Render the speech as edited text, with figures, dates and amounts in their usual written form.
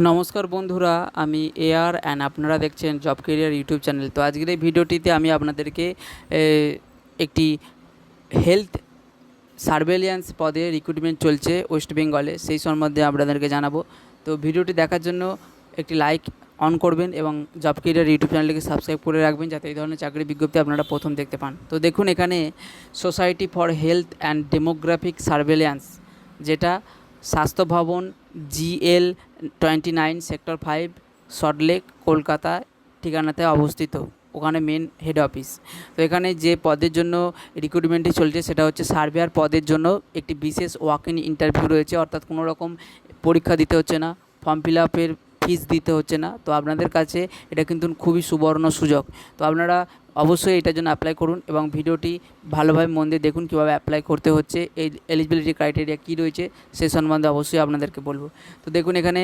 নমস্কার বন্ধুরা, আমি এআর অ্যান্ড আপনারা দেখছেন জব কেরিয়ার ইউটিউব চ্যানেল। তো আজকের এই ভিডিওটিতে আমি আপনাদেরকে একটি হেলথ সার্ভেলিয়ান্স পদে রিক্রুটমেন্ট চলছে ওয়েস্ট বেঙ্গলে, সেই সম্বন্ধে আপনাদেরকে জানাবো। তো ভিডিওটি দেখার জন্য একটি লাইক অন করবেন এবং জব কেরিয়ার ইউটিউব চ্যানেলটিকে সাবস্ক্রাইব করে রাখবেন, যাতে এই ধরনের চাকরির বিজ্ঞপ্তি আপনারা প্রথম দেখতে পান। তো দেখুন, এখানে society for health and demographic surveillance, যেটা Swasthya Bhavan GL 29 sector 5 Salt Lake Kolkata ঠিকানাতে অবস্থিত, ওখানে মেন হেড অফিস। তো এখানে যে পদের জন্য রিক্রুটমেন্টটি চলছে সেটা হচ্ছে সার্ভেয়ার পদের জন্য একটি বিশেষ ওয়াক ইন ইন্টারভিউ রয়েছে, অর্থাৎ কোনো রকম পরীক্ষা দিতে হচ্ছে না, ফর্ম ফিল আপের ফিস দিতে হচ্ছে না। তো আপনাদের কাছে এটা কিন্তু খুবই সুবর্ণ সুযোগ। তো আপনারা অবশ্যই এটার জন্য অ্যাপ্লাই করুন এবং ভিডিওটি ভালোভাবে মন দিয়ে দেখুন কীভাবে অ্যাপ্লাই করতে হচ্ছে, এই এলিজিবিলিটি ক্রাইটেরিয়া কী রয়েছে সে সম্বন্ধে অবশ্যই আপনাদেরকে বলবো। তো দেখুন, এখানে